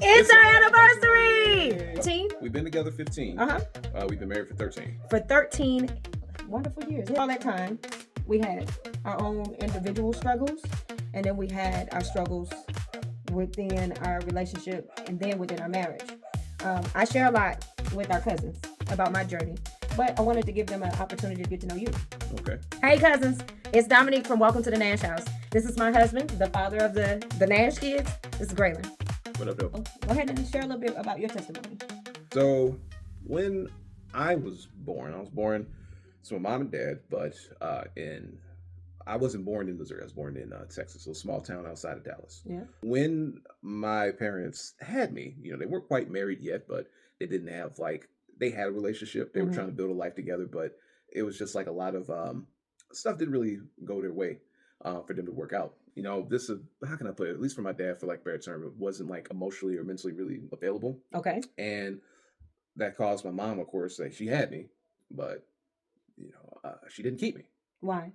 It's our anniversary! Team? We've been together 15. We've been married for 13. For 13 wonderful years. All that time, we had our own individual struggles, and then we had our struggles within our relationship and then within our marriage. I share a lot with our cousins about my journey, but I wanted to give them an opportunity to get to know you. Okay. Hey cousins, it's Dominique from Welcome to the Nash House. This is my husband, the father of the Nash kids. This is Graylin. What up, though? Go ahead and share a little bit about your testimony. So, when I was born to my mom and dad, but I wasn't born in Missouri. I was born in Texas, a small town outside of Dallas. Yeah. When my parents had me, they weren't quite married yet, but they didn't have they had a relationship. They were trying to build a life together, but it was just like a lot of stuff didn't really go their way for them to work out. This is, how can I put it? At least for my dad, for better term, it wasn't emotionally or mentally really available. Okay. And that caused my mom, of course, she had me, but she didn't keep me. Why?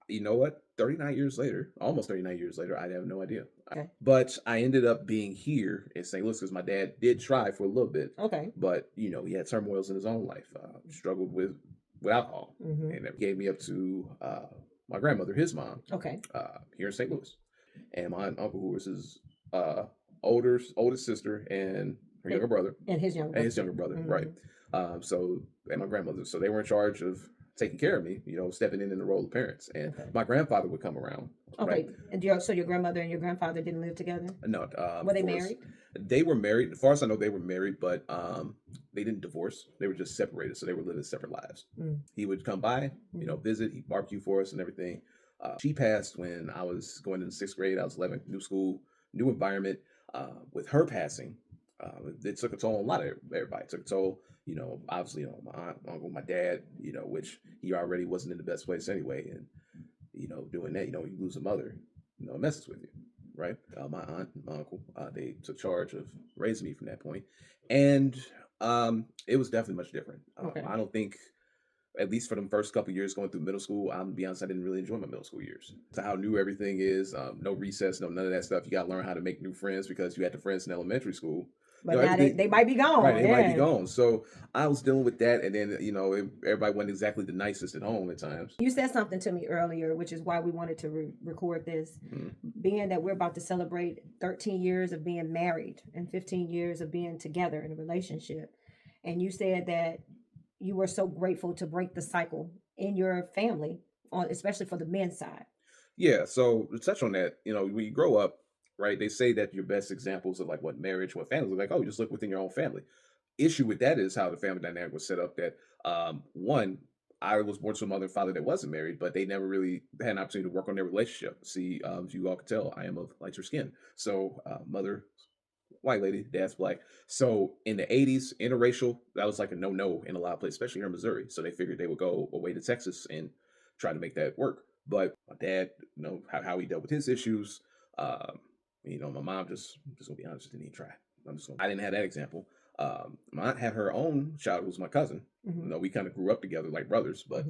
You know what? Almost 39 years later, I have no idea. Okay. But I ended up being here in St. Louis because my dad did try for a little bit. Okay. But, he had turmoils in his own life, struggled with alcohol. And that gave me up to my grandmother, his mom, Okay. here in St. Louis. And my uncle, who was his oldest sister and her younger brother. And his younger brother, right. And my grandmother. So they were in charge of taking care of me, stepping in the role of parents. And my grandfather would come around. Okay. Right? And so your grandmother and your grandfather didn't live together? No. Were they married? They were married. As far as I know, they were married, but they didn't divorce. They were just separated. So they were living separate lives. He would come by, visit, he'd barbecue for us and everything. She passed when I was going into 6th grade. I was 11, new school, new environment. With her passing, it took a toll on a lot of everybody. It took a toll, obviously, my aunt, my uncle, my dad, which he already wasn't in the best place anyway. And, doing that, you lose a mother, it messes with you, right? My aunt, my uncle, they took charge of raising me from that point. And it was definitely much different. Okay. I don't think, at least for the first couple of years going through middle school, I'm gonna be honest, I didn't really enjoy my middle school years. So how new everything is, no recess, no none of that stuff. You got to learn how to make new friends because you had the friends in elementary school. But now they might be gone. Right, they might be gone. So I was dealing with that, and then everybody wasn't exactly the nicest at home at times. You said something to me earlier, which is why we wanted to record this. Being that we're about to celebrate 13 years of being married and 15 years of being together in a relationship, and you said that you were so grateful to break the cycle in your family, especially for the men's side. Yeah. So to touch on that, when you grow up, right, they say that your best examples of what marriage, what families look like. Oh, you just look within your own family. Issue with that is how the family dynamic was set up. That one, I was born to a mother and father that wasn't married, but they never really had an opportunity to work on their relationship. See, as you all can tell, I am of lighter skin. So mother, white lady, dad's black. So in the 80s, interracial, that was a no-no in a lot of places, especially here in Missouri. So they figured they would go away to Texas and try to make that work. But my dad, how he dealt with his issues. My mom just gonna be honest, didn't even try. I didn't have that example. My aunt had her own child, who was my cousin. We kind of grew up together like brothers, but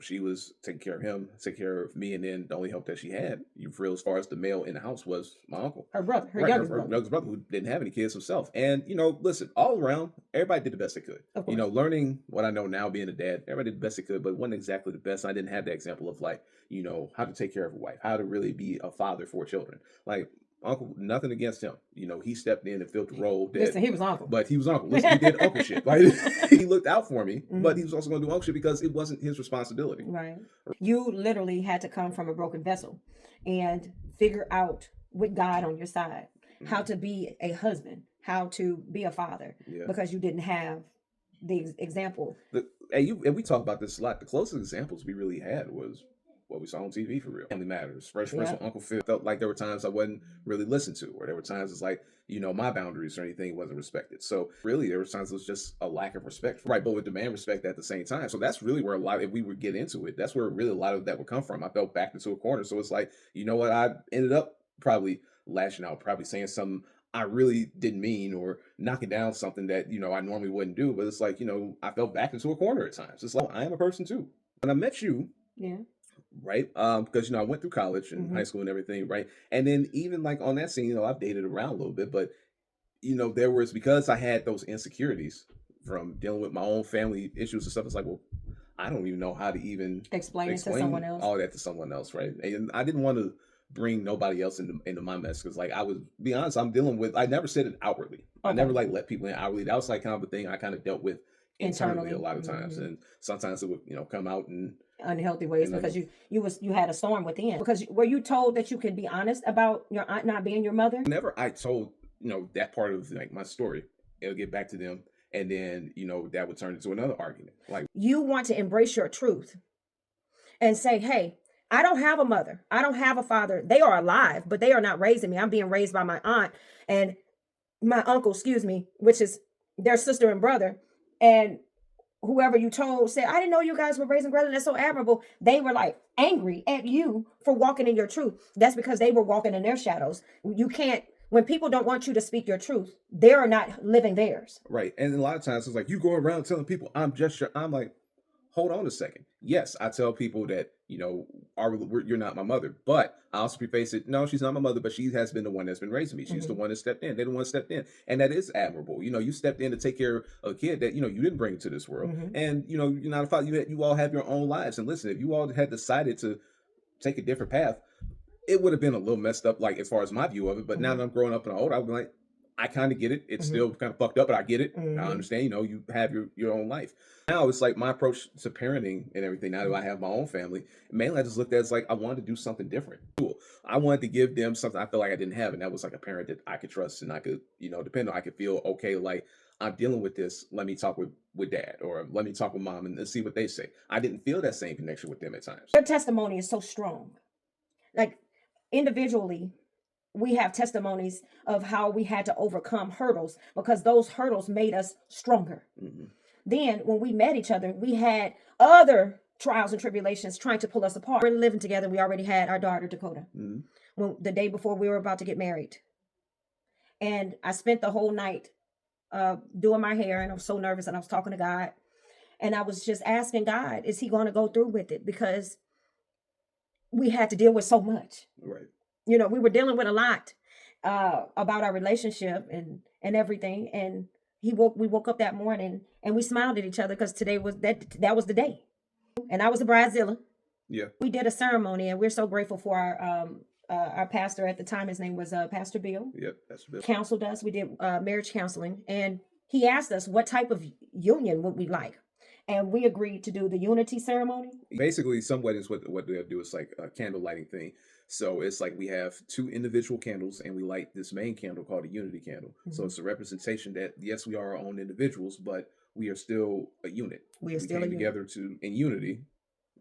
she was taking care of him, taking care of me, and then the only help that she had, for real, as far as the male in the house, was my uncle, her brother, her right, youngest brother, who didn't have any kids himself. And listen, all around, everybody did the best they could. Learning what I know now, being a dad, everybody did the best they could, but it wasn't exactly the best. I didn't have the example of how to take care of a wife, how to really be a father for children. Uncle, nothing against him. He stepped in and filled the role. Listen, he was uncle. But he was uncle. Listen, he did uncle shit. He looked out for me, but he was also going to do uncle shit because it wasn't his responsibility. Right. You literally had to come from a broken vessel and figure out, with God on your side, how to be a husband, how to be a father, because you didn't have the example. And we talk about this a lot. The closest examples we really had was what we saw on TV, for real. Family Matters. First, when Uncle Phil felt like there were times I wasn't really listened to, or there were times it's my boundaries or anything wasn't respected. So really, there were times it was just a lack of respect, right? But with demand respect at the same time. So that's really where if we would get into it, that's where really a lot of that would come from. I felt backed into a corner. So it's what? I ended up probably lashing out, probably saying something I really didn't mean, or knocking down something that, I normally wouldn't do. But it's I felt backed into a corner at times. It's I am a person too. When I met you, right? Because I went through college and high Hmm. school and everything, right? And then even like on that scene, I've dated around a little bit, but there was, because I had those insecurities from dealing with my own family issues and stuff. It's like, well, I don't even know how to even Explain it to someone explain else. all that to someone else, right? And I didn't want to bring nobody else into my mess, because like I was, be honest, I'm dealing with. I never said it outwardly. I never Okay. like let people in outwardly. That was like kind of a thing I kind of dealt with internally a Internally. lot of times, and sometimes it would come out and Unhealthy ways, and because you had a storm within, because were you told that you could be honest about your aunt not being your mother? whenever I told that part of like my story, it'll get back to them, and then that would turn into another argument. Like, You want to embrace your truth and say, hey, I don't have a mother, I don't have a father, they are alive but they are not raising me, I'm being raised by my aunt and my uncle, excuse me, which is their sister and brother. And whoever you told said, I didn't know you guys were raising brothers. That's so admirable. They were like angry at you for walking in your truth. That's because they were walking in their shadows. You can't, when people don't want you to speak your truth, they're not living theirs. right, and a lot of times it's like you go around telling people I'm like, hold on a second. Yes, I tell people that you're not my mother, but I also preface it. No, she's not my mother, but she has been the one that's been raising me. She's the Mhm. one that stepped in. They're the one that stepped in, and that is admirable. You stepped in to take care of a kid that you didn't bring to this world, Mhm. and you're not a father. You all have your own lives, and listen, if you all had decided to take a different path, it would have been a little messed up, like as far as my view of it. But now Mhm. that I'm growing up and old, I'll be like, I kind of get it. It's Mhm. still kind of fucked up, but I get it. I Mhm. understand. You have your own life. Now it's like my approach to parenting and everything. Now that I Mhm. have my own family, mainly I just looked at it as like I wanted to do something different. Cool. I wanted to give them something I feel like I didn't have, and that was like a parent that I could trust and I could, depend on. I could feel okay, like I'm dealing with this. Let me talk with dad, or let me talk with mom and see what they say. I didn't feel that same connection with them at times. Their testimony is so strong. Like individually, we have testimonies of how we had to overcome hurdles because those hurdles made us stronger. Hmm. Then when we met each other, we had other trials and tribulations trying to pull us apart. We're living together. We already had our daughter, Dakota, Hmm. when the day before we were about to get married. And I spent the whole night doing my hair, and I was so nervous, and I was talking to God. And I was just asking God, is he going to go through with it? Because we had to deal with so much. Right. We were dealing with a lot about our relationship and everything. And we woke up that morning and we smiled at each other because today was that was the day. And I was a bridezilla. Yeah. We did a ceremony, and we're so grateful for our pastor at the time. His name was Pastor Bill. Yep. That's a bit. Counseled us. We did marriage counseling, and he asked us what type of union would we like, and we agreed to do the unity ceremony. Basically, some weddings, what they'll do is like a candle lighting thing. So it's like we have two individual candles, and we light this main candle called a unity candle. So Mhm. it's a representation that yes, we are our own individuals, but we are still a unit. We are We still a came unit. together in unity,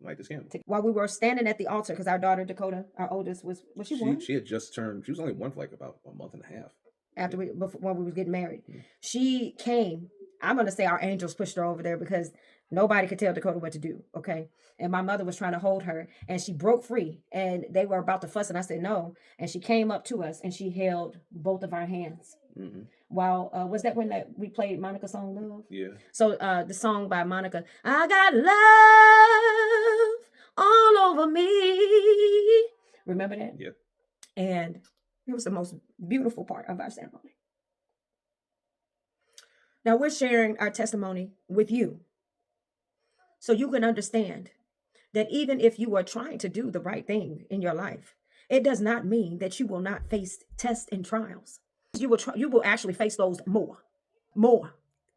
light this candle. While we were standing at the altar, because our daughter Dakota, our oldest, was she She one she had just turned. She was only one for like about a month and a half. after Yeah. when we was getting married. Mm. She came. I'm gonna say our angels pushed her over there because nobody could tell Dakota what to do. Okay, and my mother was trying to hold her, and she broke free, and they were about to fuss, and I said no, and she came up to us, and she held both of our hands. Hmm. While was that when that we played Monica's song Love? Yeah. So the song by Monica, I got love all over me. Remember that? Yeah. And it was the most beautiful part of our ceremony. Now we're sharing our testimony with you so you can understand that even if you are trying to do the right thing in your life, it does not mean that you will not face tests and trials. You will actually face those more.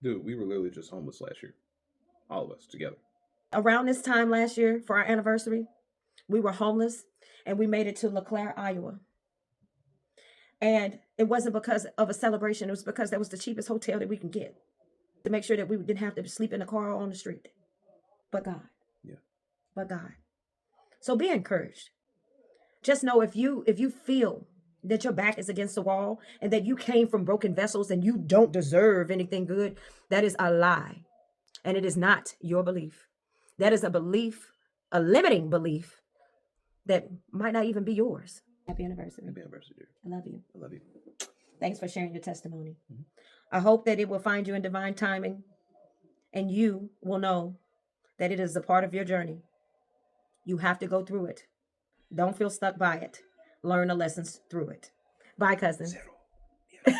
Dude, we were literally just homeless last year, all of us together. Around this time last year for our anniversary, we were homeless and we made it to LeClaire, Iowa. And it wasn't because of a celebration. It was because that was the cheapest hotel that we can get to make sure that we didn't have to sleep in the car or on the street. But God, Yeah. but God. So be encouraged. Just know if you feel that your back is against the wall and that you came from broken vessels and you don't deserve anything good, that is a lie. And it is not your belief. That is a belief, a limiting belief that might not even be yours. Happy anniversary. Happy anniversary, dear. I love you. I love you. Thanks for sharing your testimony. Mhm. I hope that it will find you in divine timing and you will know that it is a part of your journey. You have to go through it. Don't feel stuck by it. Learn the lessons through it. Bye, cousin. Zero. Yeah.